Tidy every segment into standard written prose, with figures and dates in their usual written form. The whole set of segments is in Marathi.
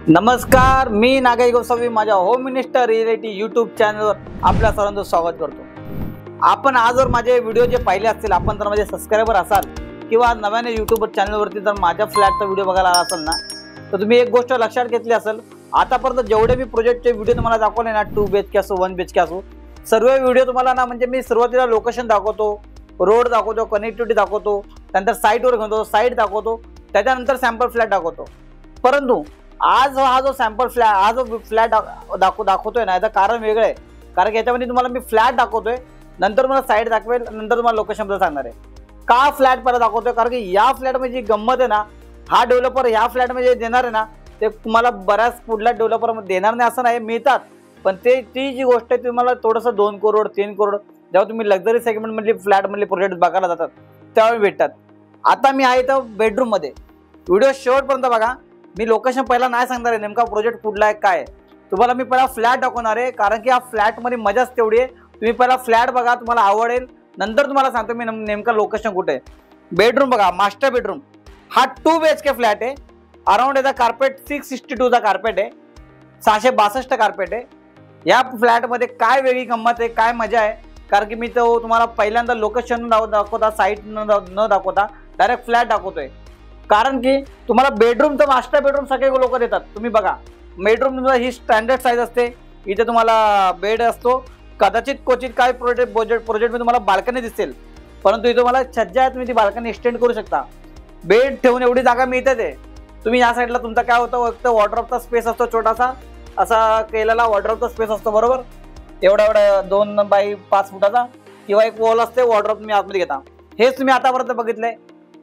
नमस्कार, मी नागेश गोसावी माझ्या होम मिनिस्टर रिएलिटी यूट्यूब चॅनलवर आपल्या सर्वांचं स्वागत करतो। आपण आजवर माझे व्हिडिओ जे पाहिले असतील, आपण जर माझे सबस्क्रायबर असाल किंवा नव्याने यूट्यूब चॅनलवरती जर माझ्या फ्लॅटचा व्हिडिओ बघायला आला असाल ना, तर तुम्ही एक गोष्ट लक्षात घेतली असेल, आतापर्यंत जेवढे मी प्रोजेक्टचे व्हिडिओ तुम्हाला दाखवले ना, 2 BHK असो 1 BHK असो, सर्व व्हिडिओ तुम्हाला ना म्हणजे मी सुरुवातीला लोकेशन दाखवतो, रोड दाखवतो, कनेक्टिव्हिटी दाखवतो, त्यानंतर साईटवर घेतो, साईट दाखवतो, त्याच्यानंतर सॅम्पल फ्लॅट दाखवतो। परंतु आज हा जो सॅम्पल फ्लॅट हा जो फ्लॅट दाखवतोय ना, याचं कारण वेगळं आहे। कारण की याच्यामध्ये तुम्हाला मी फ्लॅट दाखवतोय, नंतर मला साईट दाखवेल, नंतर तुम्हाला लोकेशन बद्दल सांगणार आहे। का फ्लॅट परत दाखवतोय? कारण की या फ्लॅटमध्ये जी गंमत आहे ना, हा डेव्हलपर ह्या फ्लॅटमध्ये देणार आहे ना, ते तुम्हाला बऱ्याच पुढल्या डेव्हलपर देणार नाही असं नाही, मिळतात, पण ती जी गोष्ट आहे तुम्हाला थोडंसं 2 करोड 3 करोड जेव्हा तुम्ही लक्झरी सेगमेंटमधली फ्लॅटमधले प्रोजेक्ट बघायला जातात त्यावेळी भेटतात। आता मी आहे तर बेडरूममध्ये, व्हिडिओ शेवटपर्यंत बघा। मी लोकेशन पहिला नाही सांगणार आहे, नेमका प्रोजेक्ट कुठला आहे काय, तुम्हाला मी पहिला फ्लॅट दाखवणार आहे, कारण की या फ्लॅटमध्ये मजाच तेवढी आहे। तुम्ही पहिला फ्लॅट बघा, तुम्हाला आवडेल, नंतर तुम्हाला सांगतो मी नेमका लोकेशन कुठे आहे। बेडरूम बघा, मास्टर बेडरूम, हा 2 BHK फ्लॅट आहे। अराउंड याचा कार्पेट 662चा कार्पेट आहे, 662 कार्पेट आहे। या फ्लॅटमध्ये काय वेगळी गंमत आहे, काय मजा आहे, कारण की मी तो तुम्हाला पहिल्यांदा लोकेशन दाखवता, साईट न दाखवता डायरेक्ट फ्लॅट दाखवतोय। कारण की तुम्हाला बेडरूम तर मास्टर बेडरूम सगळे लोक देतात। तुम्ही बघा, बेडरूम तुम्हाला ही स्टँडर्ड साईज असते, इथे तुम्हाला बेड असतो, कदाचित क्वचित काय प्रोजेक्टमध्ये तुम्हाला बाल्कनी दिसेल, परंतु इथे तुम्हाला छज्जा आहे, तुम्ही ती बाल्कनी एक्सटेंड करू शकता। बेड ठेवून एवढी जागा मिळते ते। तुम्ही या साईडला तुमचा काय होतं, फक्त वॉर्डरोबचा स्पेस असतो, छोटासा असा केलेला वॉर्डरोबचा स्पेस असतो, बरोबर, एवढा 2 बाय 5 फुटाचा, किंवा एक वॉल असते, वॉर्डरोब तुम्ही आतमध्ये घेता। हेच तुम्ही आतापर्यंत बघितलंय,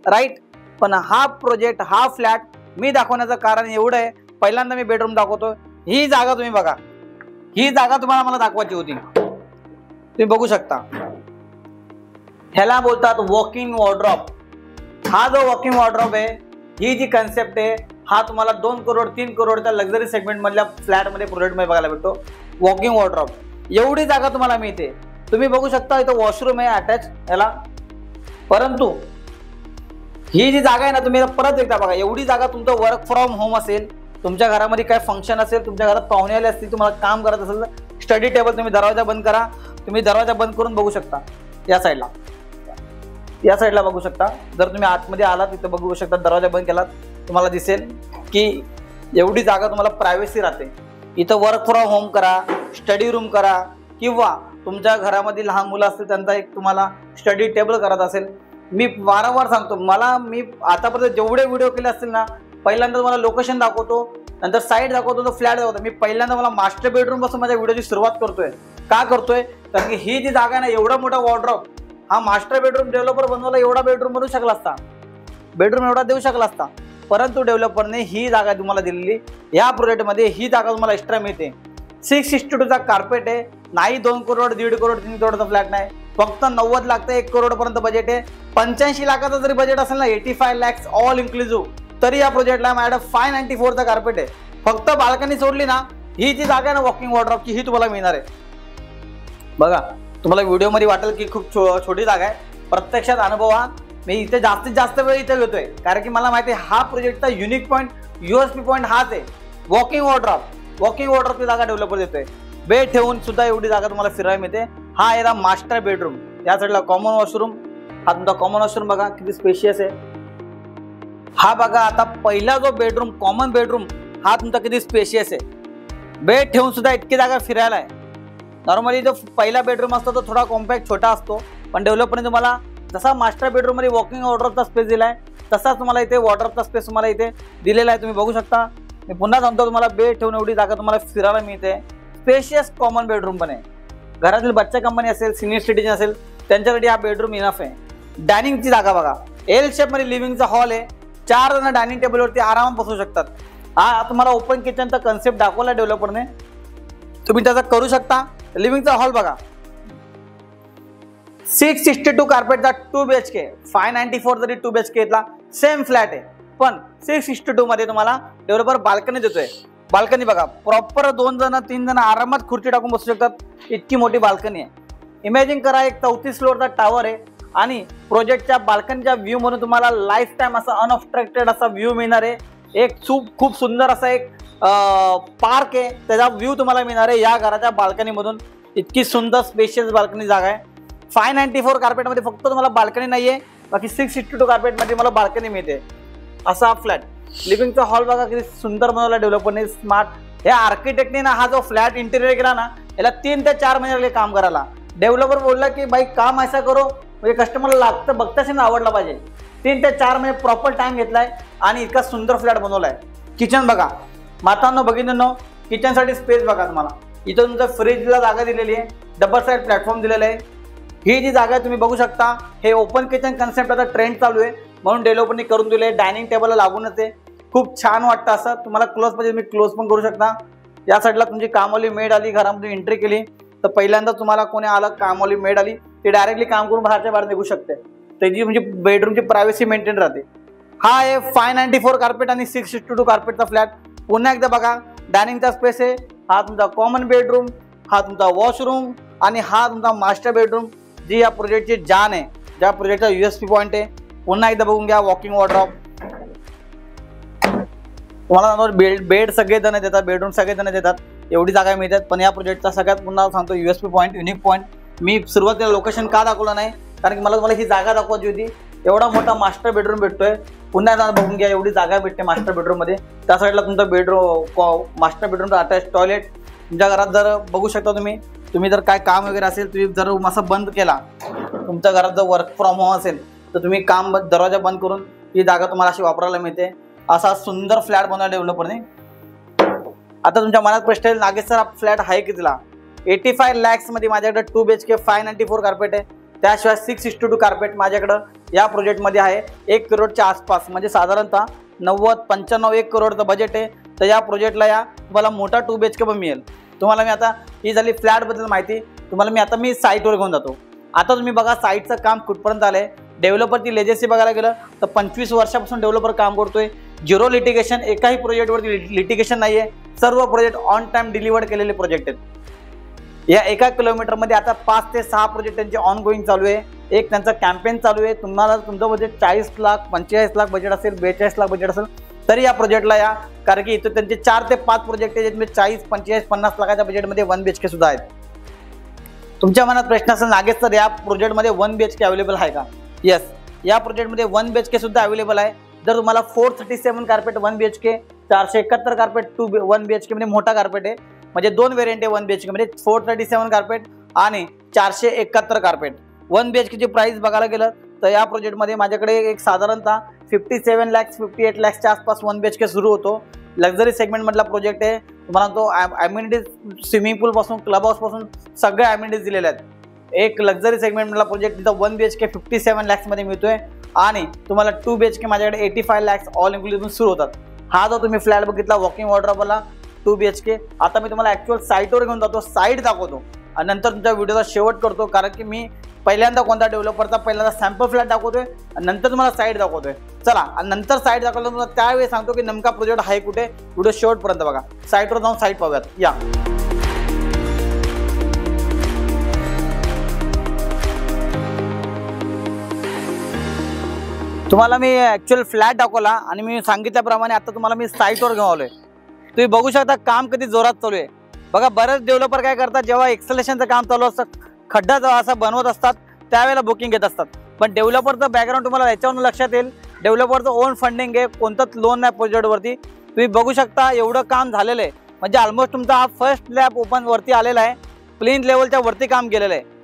राईट। पण हा प्रोजेक्ट, हा फ्लॅट मी दाखवण्याचं कारण एवढं आहे, पहिल्यांदा मी बेडरूम दाखवतो। ही जागा तुम्ही बघा, ही जागा तुम्हाला मला दाखवायची होती, तुम्ही बघू शकता। ह्याला बोलतात वॉकिंग वॉर्डरोब। हा जो वॉकिंग वॉर्डरोब आहे, ही जी कन्सेप्ट आहे, हा तुम्हाला 2 करोड 3 करोडच्या लक्झरी सेगमेंट मधल्या फ्लॅटमध्ये प्रोजेक्टमध्ये बघायला भेटतो। वॉकिंग वॉर्डरोब, एवढी जागा तुम्हाला मिळते, तुम्ही बघू शकता। इथं वॉशरूम आहे अटॅच याला, परंतु ही जी जागा आहे ना, तुम्ही परत एकदा बघा, एवढी जागा तुमचं वर्क फ्रॉम होम असेल, तुमच्या घरामध्ये काय फंक्शन असेल, तुमच्या घरात पाहुणे आले असतील, तुम्हाला काम करत असेल, स्टडी टेबल तुम्ही दरवाजा बंद करा, तुम्ही दरवाजा बंद करून बघू शकता। या साईडला बघू शकता, जर तुम्ही आतमध्ये आलात तिथं बघू शकता, दरवाजा बंद केलात तुम्हाला दिसेल की एवढी जागा तुम्हाला प्रायव्हसी राहते। इथं वर्क फ्रॉम होम करा, स्टडी रूम करा, किंवा तुमच्या घरामध्ये लहान मुलं असतील त्यांचा एक तुम्हाला स्टडी टेबल करत असेल। मी वारंवार सांगतो, मी आतापर्यंत जेवढे व्हिडिओ केले असतील ना, पहिल्यांदा तुम्हाला लोकेशन दाखवतो, नंतर साईट दाखवतो, तो फ्लॅट दाखवतो। मी पहिल्यांदा मला मास्टर बेडरूम पासून माझ्या व्हिडिओची सुरुवात करतोय। का करतोय? कारण की ही जी जागा आहे ना, एवढा मोठा वॉर्डरोब, हा मास्टर बेडरूम डेव्हलपर बनवला एवढा बेडरूम बनवू शकला असता, बेडरूम एवढा देऊ शकला असता, परंतु डेव्हलपरने ही जागा तुम्हाला दिलेली। या प्रोजेक्टमध्ये ही जागा तुम्हाला एक्स्ट्रा मिळते। 662चा कार्पेट आहे, नाही 2 करोड 1.5 करोड 3 करोडचा फ्लॅट नाही, फक्त 90 लाख ते 1 करोड पर्यंत बजेट आहे। 85 लाखाचा जरी बजेट असेल ना, 85 lakhs ऑल इन्क्लुझिव्ह, तरी या प्रोजेक्टला माझ्याकडे 594चा कार्पेट आहे। फक्त बाल्कनी सोडली ना, ही जी जागा आहे ना वॉकिंग वॉर्डरोबची, ही तुम्हाला मिळणार आहे। बघा, तुम्हाला व्हिडिओमध्ये वाटेल की खूप छोटी जागा आहे, प्रत्यक्षात अनुभवा। मी इथे जास्तीत जास्त वेळ इथे घेतोय, कारण की मला माहिती आहे हा प्रोजेक्टचा युनिक पॉईंट, USP पॉईंट हाच आहे, वॉकिंग वॉर्डरोब। वॉकिंग वॉर्डरोबची जागा डेव्हलपर देतोय, बेड ठेवून सुद्धा एवढी जागा तुम्हाला फिरायला मिळते। हा याला मास्टर बेडरूम, या साईडला कॉमन वॉशरूम, हा तुमचा कॉमन वॉशरूम बघा किती स्पेशियस आहे। हा बघा, आता पहिला जो बेडरूम, कॉमन बेडरूम, हा तुमचा किती स्पेशियस आहे, बेड ठेवून सुद्धा इतकी जागा फिरायला आहे। नॉर्मली जो पहिला बेडरूम असतो तो थोडा कॉम्पॅक्ट छोटा असतो, पण डेव्हलपरने तुम्हाला जसा मास्टर बेडरूम मध्ये वॉकिंग वॉर्डरोबचा स्पेस दिलाय, तसाच तुम्हाला इथे वॉर्डरोबचा स्पेस तुम्हाला इथे दिलेला आहे, तुम्ही बघू शकता। मी पुन्हा सांगतो, तुम्हाला बेड ठेवून एवढी जागा तुम्हाला फिरायला मिळते। स्पेशियस कॉमन बेडरूम पण आहे, घरातील बच्चा कंपनी असेल, सिनियर सिटीजन असेल, त्यांच्यासाठी हा बेडरूम इनफ आहे। डायनिंगची जागा बघा, एल शेप मध्ये लिव्हिंगचा हॉल आहे, 4 जण डायनिंग टेबलवरती आरामात बसू शकतात। हा तुम्हाला ओपन किचनचा कन्सेप्ट दाखवला डेव्हलपरने, तुम्ही त्याचा करू शकता। लिव्हिंगचा हॉल बघा, 662 कार्पेटचा 2 BHK, 594 जरी 2 BHK घेतला, सेम फ्लॅट आहे, पण 662 मध्ये तुम्हाला डेव्हलपर बाल्कनी देतोय। बाल्कनी बघा, प्रॉपर 2 जण 3 जण आरामात खुर्ची टाकून बसू शकतात, इतकी मोठी बाल्कनी आहे। इमॅजिन करा, एक 34 फ्लोअरचा टावर आहे, आणि प्रोजेक्टच्या बाल्कनीच्या व्ह्यू म्हणून तुम्हाला लाईफ टाइम असा अनऑब्स्ट्रक्टेड असा व्ह्यू मिळणार आहे। एक खूप सुंदर असा एक पार्क आहे, त्याचा व्ह्यू तुम्हाला मिळणार आहे या घराच्या बाल्कनीमधून। इतकी सुंदर स्पेशियस बाल्कनी जागा आहे। 594 कार्पेटमध्ये फक्त तुम्हाला बाल्कनी नाही आहे, बाकी 662 कार्पेटमध्ये मला बाल्कनी मिळते। असा फ्लॅट लिव्हिंगचा हॉल बघा किती सुंदर बनवला डेव्हलपरने, स्मार्ट। या आर्किटेक्टने ना हा जो फ्लॅट इंटिरियर केला ना, याला 3 ते 4 महिने लागले काम करायला। डेव्हलपर बोलला की भाई काम ऐसा करो म्हणजे कस्टमरला लागतं बघताच आवडला पाहिजे। 3 ते 4 महिने प्रॉपर टाइम घेतलाय आणि इतका सुंदर फ्लॅट बनवलाय। किचन बघा मातांनो, बघितलं किचनसाठी स्पेस बघा तुम्हाला। इथं तुमचं फ्रीजला जागा दिलेली आहे, डबल साइड प्लॅटफॉर्म दिलेला आहे। ही जी जागा आहे तुम्ही बघू शकता, हे ओपन किचन कन्सेप्ट आता ट्रेंड चालू आहे म्हणून डेव्हलपरने करून दिले। डायनिंग टेबलला लागूनच आहे, खूप छान वाटतं असं। तुम्हाला क्लोज पाहिजे तुम्ही क्लोज पण करू शकता। या साईडला तुमची कामवाली मेड आली, घरामध्ये एंट्री केली तर पहिल्यांदा तुम्हाला कोणी आलं, कामवाली मेड आली, ते डायरेक्टली काम करून बाहेरच्या बाहेर निघू शकते। त्याची म्हणजे बेडरूमची प्रायव्हसी मेंटेन राहते। हा आहे 594 कार्पेट आणि 662 कार्पेटचा फ्लॅट। पुन्हा एकदा बघा, डायनिंगचा स्पेस आहे, हा तुमचा कॉमन बेडरूम, हा तुमचा वॉशरूम आणि हा तुमचा मास्टर बेडरूम, जी या प्रोजेक्टची जान आहे, ज्या प्रोजेक्टचा USP पॉईंट आहे। पुन्हा एकदा बघून घ्या, वॉकिंग वॉर्डरोब तुम्हाला बेड सगळे जण देतात, बेडरूम सगळे जण देतात, एवढी जागा मिळतात। पण या प्रोजेक्टचा सगळ्यात पुन्हा सांगतो USP पॉईंट, युनिक पॉईंट, मी सुरुवातीला लोकेशन का दाखवलं नाही कारण की मला तुम्हाला ही जागा दाखवायची होती। एवढा मोठा मास्टर बेडरूम भेटतोय, पुन्हा एकदा बघून घ्या, एवढी जागा भेटते मास्टर बेडरूम मध्ये। त्या साईडला तुमचा बेडरूम, मास्टर बेडरूमचा अटॅच टॉयलेट। तुमच्या घरात जर बघू शकता तुम्ही जर काय काम वगैरे असेल, तुम्ही जर असं बंद केला, तुमच्या घरात जर वर्क फ्रॉम होम असेल तर तुम्ही काम दरवाजा बंद करून ही जागा तुम्हाला अशी वापरायला मिळते। असा सुंदर फ्लॅट बनवला डेव्हलपरने। आता तुमच्या मनात प्रश्न येईल, नागेश सर फ्लॅट आहे कितीला? 85 lakhs मध्ये माझ्याकडे 2 BHK 594 कार्पेट आहे। त्याशिवाय 662 कार्पेट माझ्याकडे या प्रोजेक्टमध्ये आहे। 1 करोडच्या आसपास, म्हणजे साधारणतः 90-95 1 करोडचं बजेट आहे। तर या प्रोजेक्टला या तुम्हाला मोठा 2 BHK पण मिळेल। तुम्हाला मी आता ही झाली फ्लॅटबद्दल माहिती, तुम्हाला मी साईटवर घेऊन जातो। आता तुम्ही बघा साईटचं काम कुठपर्यंत आलंय। डेव्हलपरची लेजेसी बघायला गेलं तर 25 वर्षापासून डेव्हलपर काम करतोय। 0 लिटिगेशन, एकाही प्रोजेक्टवरती लिटिगेशन नाही आहे। सर्व प्रोजेक्ट ऑन टाइम डिलिव्हर्ड केलेले प्रोजेक्ट आहेत। या 1 किलोमीटरमध्ये आता 5 ते 6 प्रोजेक्ट त्यांचे ऑनगोईंग चालू आहे। एक त्यांचा कॅम्पेन चालू आहे। तुम्हाला तुमचं बजेट 40 लाख 45 लाख बजेट असेल, 42 लाख बजेट असेल तरी या प्रोजेक्टला या, कारण की इथं त्यांचे 4 ते 5 प्रोजेक्ट आहेत ज्यामध्ये 40, 45, 50 लाखाच्या बजेटमध्ये 1 BHK सुद्धा आहेत। तुमच्या मनात प्रश्न असेल, नागेश सर या प्रोजेक्टमध्ये 1 BHK अवेलेबल आहे का? येस, या प्रोजेक्टमध्ये 1 BHK सुद्धा अवेलेबल आहे। जर तुम्हाला 437 कार्पेट 1 BHK, 471 कार्पेट 1 BHK मध्ये मोठा कार्पेट आहे, म्हणजे 2 व्हेरियंट आहे 1 BHK मध्ये, 437 कार्पेट आणि 471 कार्पेट। 1 BHK ची प्राइस बघायला गेलं तर या प्रोजेक्टमध्ये माझ्याकडे एक साधारणतः 57 lakhs 58 lakhsच्या आसपास 1 BHK सुरू होतो। लक्झरी सेगमेंट मधला प्रोजेक्ट आहे। तुम्हाला तो ॲम्युनिटीज, स्विमिंग पूल पासून क्लब हाऊस पासून सगळे ॲम्युनिटीज दिलेले आहेत। एक लक्झरी सेगमेंट मधला प्रोजेक्ट तिथं 1 BHK 57 lakhs मध्ये मिळतोय आणि तुम्हाला 2 BHK माझ्याकडे 85 lakhs ऑल इन्क्लुडिंग सुरू होतात। हा जो तुम्ही फ्लॅट बघितला वॉकिंग वॉर्डरोबला 2 BHK, आता मी तुम्हाला ॲक्च्युअल साईटवर घेऊन जातो, साईट दाखवतो आणि नंतर तुमच्या व्हिडिओचा शेवट करतो, कारण की मी पहिल्यांदा कोणता डेव्हलपरचा पहिल्यांदा सॅम्पल फ्लॅट दाखवतोय आणि नंतर तुम्हाला साईट दाखवतोय। चला, आणि नंतर साईट दाखवलं तुम्हाला त्यावेळी सांगतो की नेमका प्रोजेक्ट आहे कुठे। व्हिडिओ शेवटपर्यंत बघा, साईटवर जाऊन साईट पाहूयात या। तुम्हाला मी ॲक्च्युअल फ्लॅट दाखवला आणि मी सांगितल्याप्रमाणे आता तुम्हाला मी साईटवर घेऊन आलोय। तुम्ही बघू शकता काम किती जोरात चालू आहे। बघा, बरेच डेव्हलपर काय करतात, जेव्हा एक्सलेशनचं काम चालू असतं, खड्डा जेव्हा असा बनवत असतात त्यावेळेला बुकिंग घेत असतात। पण डेव्हलपरचं बॅकग्राऊंड तुम्हाला याच्यावरून लक्षात येईल, डेव्हलपरचं ओन फंडिंग आहे, कोणतंच लोन नाही प्रोजेक्टवरती। तुम्ही बघू शकता एवढं काम झालेलं आहे, म्हणजे ऑलमोस्ट तुमचा हा फर्स्ट लॅब ओपन वरती आलेला आहे, प्लिंथ लेवलच्या वरती काम केलेलं आहे।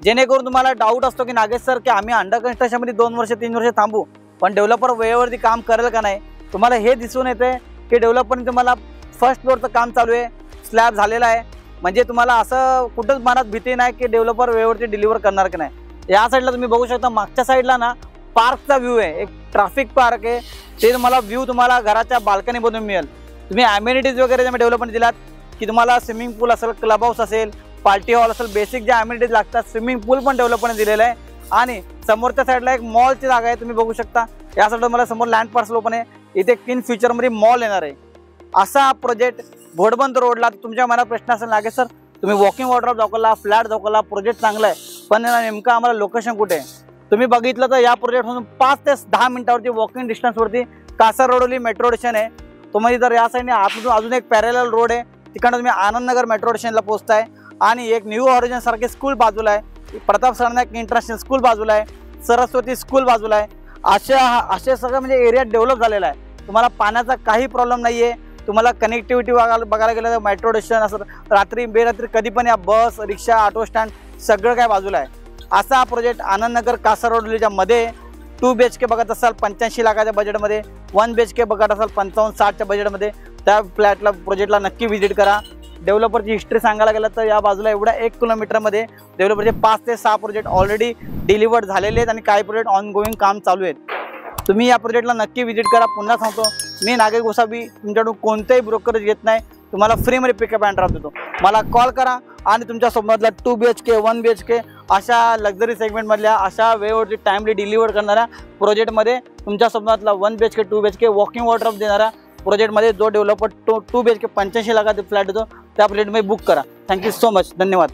जेणेकरून तुम्हाला डाऊट असतो की नागेश सर की आम्ही अंडर कन्स्ट्रक्शनमध्ये 2 वर्ष 3 वर्ष थांबू, पण डेव्हलपर वेळेवरती काम करेल का नाही। तुम्हाला हे दिसून येते की डेव्हलपरने तुम्हाला फर्स्ट फ्लोअरचं काम चालू आहे, स्लॅब झालेला आहे, म्हणजे तुम्हाला असं कुठंच मनात भीती नाही की डेव्हलपर वेळेवरती डिलिव्हर करणार की नाही। या साईडला तुम्ही बघू शकता, मागच्या साईडला ना पार्कचा व्ह्यू आहे, एक ट्रॅफिक पार्क आहे, ते तुम्हाला व्ह्यू तुम्हाला घराच्या बाल्कनीमधून मिळेल। तुम्ही ॲम्युनिटीज वगैरे ज्या डेव्हलपमेंट दिलात की तुम्हाला स्विमिंग पूल असेल, क्लब हाऊस असेल, पार्टी हॉल असेल, बेसिक ज्या ॲम्युनिटीज लागतात, स्विमिंग पूल पण डेव्हलपमेंट दिलेलं आहे। आणि समोरच्या साईडला एक मॉलची जागा आहे, तुम्ही बघू शकता। या साईडला मला समोर लँड पार्सल ओपन आहे, इथे इन फ्युचरमध्ये मॉल येणार आहे। असा प्रोजेक्ट घोडबंद रोडला। तुमच्या मनात प्रश्न असेल, नागेश सर तुम्ही वॉकिंग वॉर्डरोब दाखवला, फ्लॅट दाखवला, प्रोजेक्ट चांगला आहे, पण नेमकं आम्हाला लोकेशन कुठे आहे? तुम्ही बघितलं तर या प्रोजेक्टपासून 5 ते 10 मिनिटावरती वॉकिंग डिस्टन्सवरती कासार रोडवली मेट्रो स्टेशन आहे तुम्ही जर या साईडने आतमधून अजून एक पॅरेलल रोड आहे, तिकडनं तुम्ही आनंदनगर मेट्रो स्टेशनला पोहोचताय आणि एक न्यू ऑरिजिन सारखे स्कूल बाजूला आहे, प्रताप सरनाईक इंटरनॅशनल स्कूल बाजूला आहे, सरस्वती स्कूल बाजूला आहे. असे सगळं म्हणजे एरिया डेव्हलप झालेला आहे. तुम्हाला पाण्याचा काही प्रॉब्लेम नाही आहे. तुम्हाला कनेक्टिव्हिटी बघायला गेलं तर मेट्रो स्टेशन असं रात्री बेरात्री कधी पण या बस रिक्षा ऑटो स्टँड सगळं काय बाजूला आहे. असा हा प्रोजेक्ट आनंदनगर कासारवडलीच्या मध्ये 2 BHK बघत असाल 85 लाखाच्या बजेटमध्ये, 1 BHK बघत असाल 55-60च्या बजेटमध्ये, त्या फ्लॅटला प्रोजेक्टला नक्की व्हिजिट करा. डेव्हलपरची हिस्ट्री सांगायला गेलं तर या बाजूला एवढ्या 1 किलोमीटरमध्ये डेव्हलपरचे 5 ते 6 प्रोजेक्ट ऑलरेडी डिलिव्हर्ड झालेले आहेत आणि काही प्रोजेक्ट ऑनगोईंग काम चालू आहेत. तुम्ही या प्रोजेक्टला नक्की व्हिजिट करा. पुन्हा सांगतो, मी नागेश गोसावी तुमच्याकडून कोणतेही ब्रोकरेज घेत नाही. तुम्हाला फ्रीमध्ये पिकअप अँड ड्रॉप देतो. मला कॉल करा आणि तुमच्यासोबतला 2 BHK 1 BHK अशा लक्झरी सेगमेंटमधल्या अशा वेळेवरती टाइमली डिलिव्हर करणाऱ्या प्रोजेक्टमध्ये तुमच्यासोबतला 1 BHK 2 BHK वॉकिंग वॉर्डरोब देणारा प्रोजेक्टमध्ये जो डेव्हलपर 2 BHK 85 लाखाचा फ्लॅट देतो त्या प्रोजेक्टमध्ये बुक करा. Thank you so much. धन्यवाद.